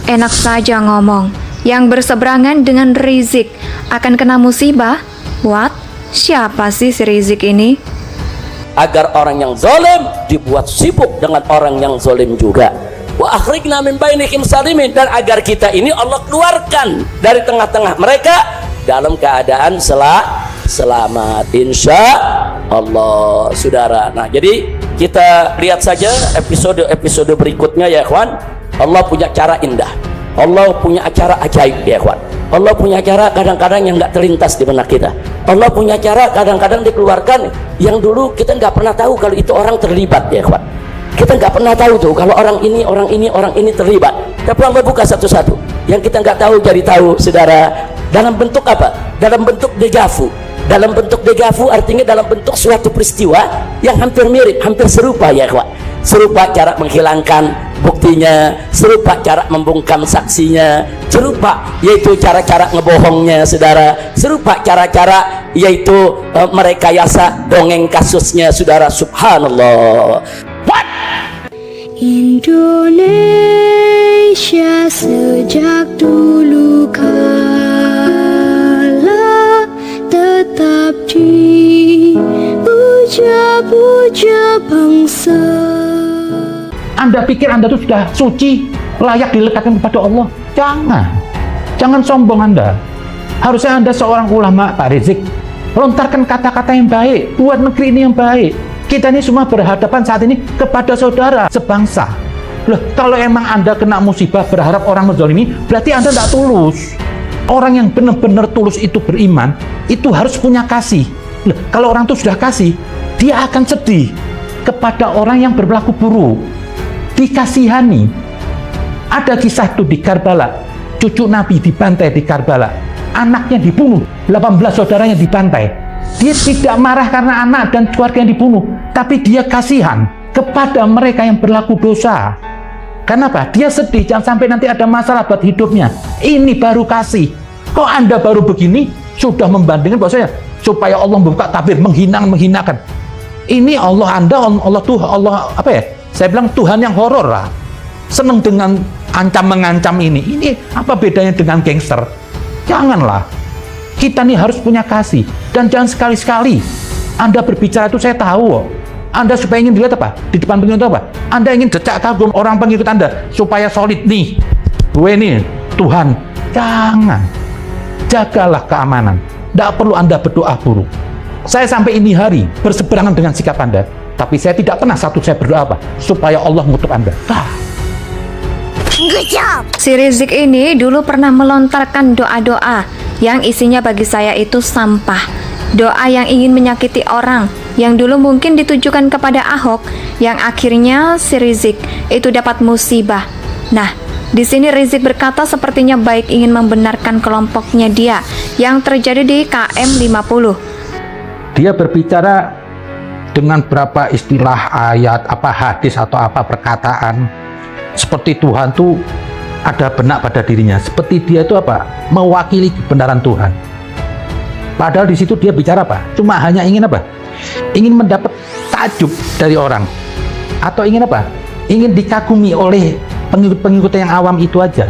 Enak saja ngomong. Yang berseberangan dengan Rizik akan kena musibah. What? Siapa sih si Rizik ini? Agar orang yang zalim dibuat sibuk dengan orang yang zalim juga. Wa akhrijna min bainihim salimin, dan agar kita ini Allah keluarkan dari tengah-tengah mereka dalam keadaan selamat, insya Allah, saudara. Nah, jadi kita lihat saja episode berikutnya ya ikhwan. Allah punya cara indah, Allah punya acara ajaib ya ikhwan. Allah punya cara kadang-kadang yang nggak terlintas di benak kita. Allah punya cara kadang-kadang dikeluarkan yang dulu kita nggak pernah tahu kalau itu orang terlibat ya ikhwan. Kita nggak pernah tahu tuh kalau orang ini terlibat. Tapi Allah buka satu-satu. Yang kita nggak tahu jadi tahu, saudara. Dalam bentuk apa? Dalam bentuk dejavu. Dalam bentuk dejavu artinya dalam bentuk suatu peristiwa yang hampir mirip, hampir serupa ya ikhwan. Serupa cara menghilangkan buktinya, serupa cara membungkam saksinya, serupa yaitu cara-cara ngebohongnya, saudara, serupa cara-cara yaitu merekayasa dongeng kasusnya, saudara. Subhanallah. Indonesia sejak dulu kala tetap dipuja-puja bangsa. Anda pikir Anda itu sudah suci, layak dilekatkan kepada Allah? Jangan sombong Anda. Harusnya Anda seorang ulama, Pak Rizik, lontarkan kata-kata yang baik buat negeri ini yang baik. Kita ini semua berhadapan saat ini kepada saudara sebangsa. Loh, kalau emang Anda kena musibah berharap orang menzalimi, berarti Anda tidak tulus. Orang yang benar-benar tulus itu beriman, itu harus punya kasih. Loh, kalau orang itu sudah kasih, dia akan sedih kepada orang yang berlaku buruk. Dikasihani. Ada kisah itu di Karbala, cucu Nabi dibantai di Karbala, anaknya dibunuh, 18 saudaranya dibantai. Dia tidak marah karena anak dan keluarga yang dibunuh, tapi dia kasihan kepada mereka yang berlaku dosa. Kenapa? Dia sedih, jangan sampai nanti ada masalah buat hidupnya. Ini baru kasih. Kok Anda baru begini sudah membandingkan bahwasanya supaya Allah membuka tabir menghinakan. Ini Allah Anda, Allah tuh Allah apa ya? Saya bilang Tuhan yang horor lah. Senang dengan mengancam ini. Ini apa bedanya dengan gangster? Janganlah. Kita nih harus punya kasih, dan jangan sekali-sekali Anda berbicara itu saya tahu. Anda supaya ingin dilihat apa? Di depan pengikut apa? Anda ingin decak kagum orang pengikut Anda supaya solid nih. Gue nih Tuhan. Jangan. Jagalah keamanan. Tidak perlu Anda berdoa buruk. Saya sampai ini hari berseberangan dengan sikap Anda, tapi saya tidak pernah saya berdoa apa? Supaya Allah mengutuk Anda. Si Rizik ini dulu pernah melontarkan doa-doa yang isinya bagi saya itu sampah. Doa yang ingin menyakiti orang, yang dulu mungkin ditujukan kepada Ahok, yang akhirnya si Rizik itu dapat musibah. Nah, di sini Rizik berkata sepertinya baik ingin membenarkan kelompoknya dia yang terjadi di KM 50. Dia berbicara dengan berapa istilah ayat, apa hadis atau apa perkataan, seperti Tuhan tuh ada benak pada dirinya, seperti dia itu apa? Mewakili kebenaran Tuhan. Padahal di situ dia bicara apa? Cuma hanya ingin apa? Ingin mendapat takjub dari orang, atau ingin apa? Ingin dikagumi oleh pengikut-pengikut yang awam itu aja.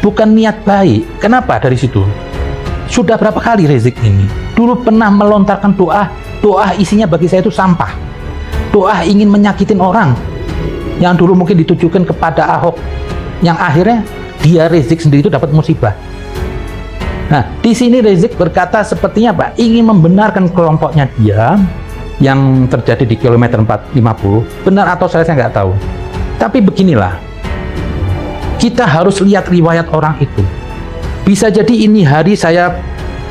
Bukan niat baik. Kenapa dari situ? Sudah berapa kali Rizik ini dulu pernah melontarkan doa isinya bagi saya itu sampah. Doa ingin menyakitin orang yang dulu mungkin ditujukan kepada Ahok, yang akhirnya dia Rizik sendiri itu dapat musibah. Nah, di sini Rizik berkata sepertinya apa? Ingin membenarkan kelompoknya dia yang terjadi di kilometer 450. Benar atau saya nggak tahu. Tapi beginilah, kita harus lihat riwayat orang itu. Bisa jadi ini hari saya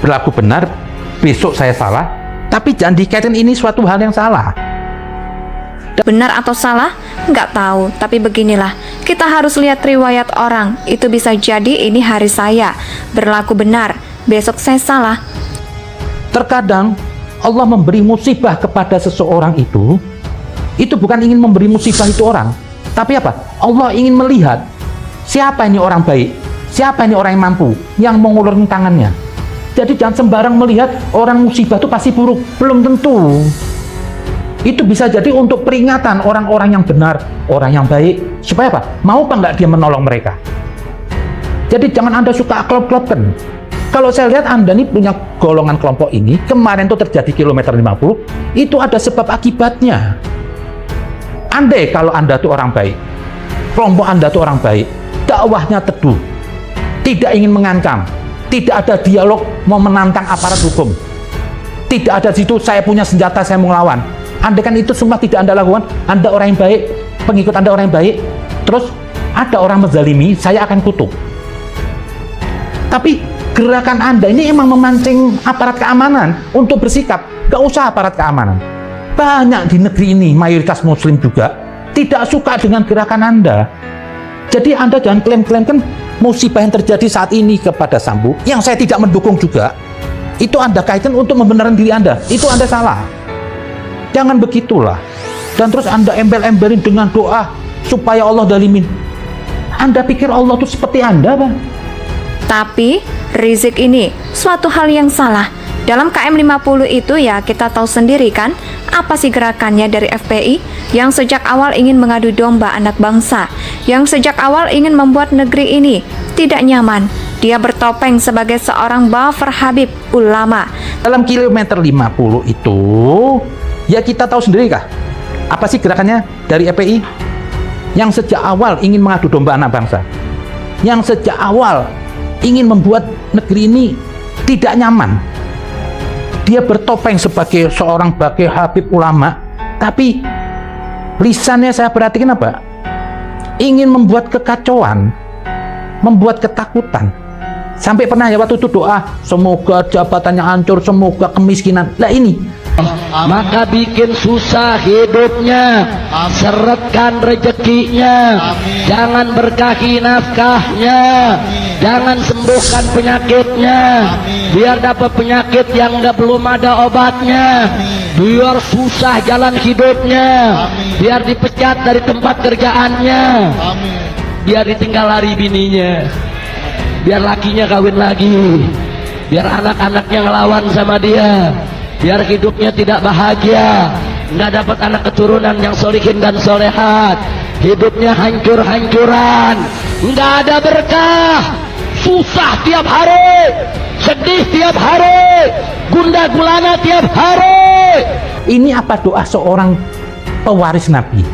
berlaku benar, besok saya salah, tapi jangan dikaitkan ini suatu hal yang salah. Benar atau salah? Nggak tahu, tapi beginilah. Kita harus lihat riwayat orang. Itu bisa jadi ini hari saya berlaku benar, besok saya salah. Terkadang Allah memberi musibah kepada seseorang itu bukan ingin memberi musibah itu orang, tapi apa? Allah ingin melihat siapa ini orang baik, siapa ini orang yang mampu, yang mengulurkan tangannya. Jadi jangan sembarang melihat orang musibah itu pasti buruk, belum tentu. Itu bisa jadi untuk peringatan orang-orang yang benar, orang yang baik, supaya apa? Mau apa enggak dia menolong mereka? Jadi jangan Anda suka klop-klopkan. Kalau saya lihat Anda nih punya golongan kelompok ini, kemarin tuh terjadi kilometer 50, itu ada sebab akibatnya. Andai kalau Anda tuh orang baik, kelompok Anda tuh orang baik, dakwahnya teduh, tidak ingin mengancam, tidak ada dialog mau menantang aparat hukum, tidak ada situ saya punya senjata saya mau ngelawan. Andai kan itu semua tidak Anda lakukan, Anda orang yang baik, pengikut Anda orang yang baik, terus ada orang menzalimi, saya akan kutuk. Tapi gerakan Anda ini emang memancing aparat keamanan untuk bersikap. Gak usah aparat keamanan. Banyak di negeri ini, mayoritas muslim juga tidak suka dengan gerakan Anda. Jadi Anda jangan klaim-klaimkan musibah yang terjadi saat ini kepada Sambo, yang saya tidak mendukung juga, itu Anda kaitkan untuk membenarkan diri Anda. Itu Anda salah. Jangan begitulah. Dan terus Anda embel-embelin dengan doa supaya Allah dalimin. Anda pikir Allah itu seperti Anda, Bang? Tapi Rizik ini suatu hal yang salah. Dalam KM 50 itu ya kita tahu sendiri kan apa sih gerakannya dari FPI yang sejak awal ingin mengadu domba anak bangsa, yang sejak awal ingin membuat negeri ini tidak nyaman. Dia bertopeng sebagai seorang buffer Habib ulama. Dalam kilometer 50 itu ya kita tahu sendiri kah apa sih gerakannya dari FPI yang sejak awal ingin mengadu domba anak bangsa, yang sejak awal ingin membuat negeri ini tidak nyaman. Dia bertopeng sebagai seorang bagi Habib ulama, tapi lisannya saya perhatikan apa? Ingin membuat kekacauan, membuat ketakutan. Sampai pernah ya waktu itu doa, semoga jabatannya hancur, semoga kemiskinan. Lah ini maka bikin susah hidupnya, seretkan rezekinya, jangan berkahi nafkahnya, jangan sembuhkan penyakitnya, biar dapat penyakit yang belum ada obatnya, biar susah jalan hidupnya, biar dipecat dari tempat kerjaannya, biar ditinggal lari bininya, biar lakinya kawin lagi, biar anak-anaknya ngelawan sama dia, biar hidupnya tidak bahagia, nggak dapat anak keturunan yang solihin dan solehat, hidupnya hancur-hancuran, nggak ada berkah, susah tiap hari, sedih tiap hari, gundah gulana tiap hari. Ini apa doa seorang pewaris Nabi?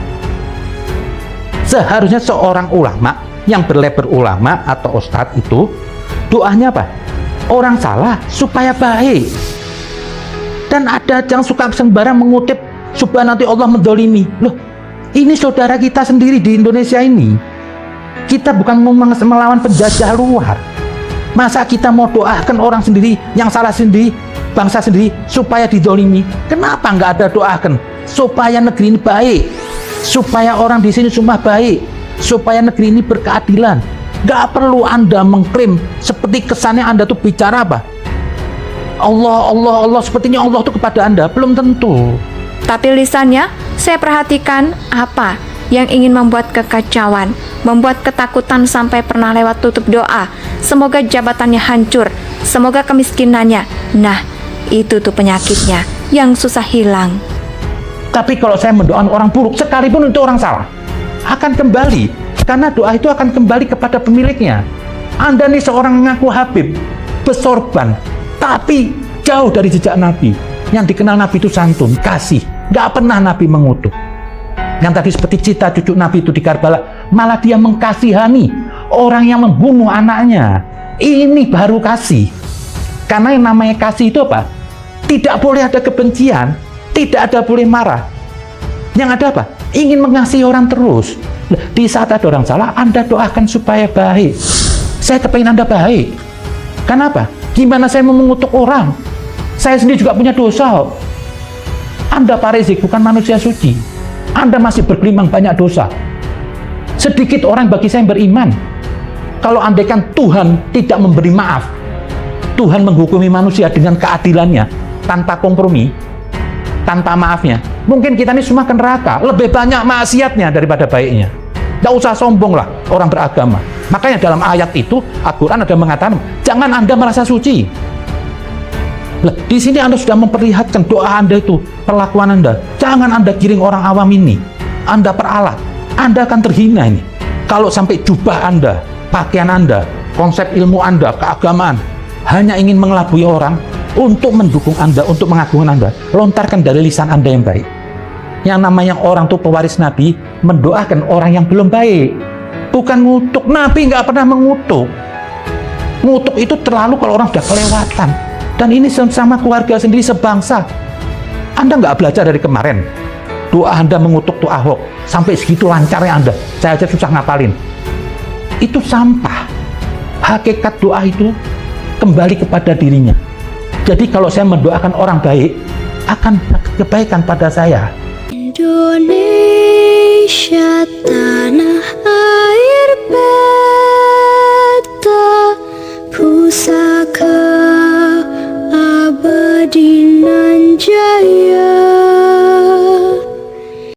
Seharusnya seorang ulama yang berlabel ulama atau ustadz itu doanya apa? Orang salah supaya baik. Dan ada yang suka sembarang mengutip supaya nanti Allah mendolimi. Loh, ini saudara kita sendiri di Indonesia ini. Kita bukan mau melawan penjajah luar. Masa kita mau doakan orang sendiri yang salah sendiri, bangsa sendiri supaya didolimi? Kenapa nggak ada doakan supaya negeri ini baik, supaya orang di sini semua baik, supaya negeri ini berkeadilan? Nggak perlu Anda mengklaim seperti kesannya Anda tuh bicara apa? Allah, sepertinya Allah itu kepada Anda, belum tentu. Tapi lisannya, saya perhatikan apa yang ingin membuat kekacauan, membuat ketakutan sampai pernah lewat tutup doa. Semoga jabatannya hancur, semoga kemiskinannya. Nah, itu tuh penyakitnya yang susah hilang. Tapi kalau saya mendoakan orang buruk, sekalipun itu orang salah, akan kembali. Karena doa itu akan kembali kepada pemiliknya. Anda nih seorang mengaku Habib, bersorban, tapi jauh dari jejak Nabi. Yang dikenal Nabi itu santun, kasih. Gak pernah Nabi mengutuk. Yang tadi seperti cita cucu Nabi itu di Karbala, malah dia mengkasihani orang yang membunuh anaknya. Ini baru kasih. Karena yang namanya kasih itu apa? Tidak boleh ada kebencian, tidak ada boleh marah. Yang ada apa? Ingin mengasihi orang terus. Di saat ada orang salah, Anda doakan supaya baik. Saya kepingin Anda baik. Kenapa? Gimana saya mau mengutuk orang? Saya sendiri juga punya dosa. Anda Pak Rizik bukan manusia suci. Anda masih bergelimang banyak dosa. Sedikit orang bagi saya yang beriman. Kalau andaikan Tuhan tidak memberi maaf, Tuhan menghukumi manusia dengan keadilannya, tanpa kompromi, tanpa maafnya, mungkin kita ini semua ke neraka. Lebih banyak maksiatnya daripada baiknya. Tidak usah sombong lah orang beragama. Makanya dalam ayat itu Al-Quran ada mengatakan, jangan Anda merasa suci. Lah, di sini Anda sudah memperlihatkan doa Anda itu, perlakuan Anda. Jangan Anda giring orang awam ini. Anda peralat. Anda akan terhina ini. Kalau sampai jubah Anda, pakaian Anda, konsep ilmu Anda, keagamaan, hanya ingin mengelabui orang untuk mendukung Anda, untuk mengagungkan Anda, lontarkan dari lisan Anda yang baik. Yang namanya orang tuh pewaris Nabi, mendoakan orang yang belum baik, bukan ngutuk. Nabi nggak pernah mengutuk. Ngutuk itu terlalu kalau orang sudah kelewatan. Dan ini sama keluarga sendiri, sebangsa. Anda nggak belajar dari kemarin. Doa Anda mengutuk tuh Ahok, sampai segitu lancarnya Anda. Saya aja susah ngapalin. Itu sampah. Hakikat doa itu kembali kepada dirinya. Jadi kalau saya mendoakan orang baik, akan kebaikan pada saya. Indonesia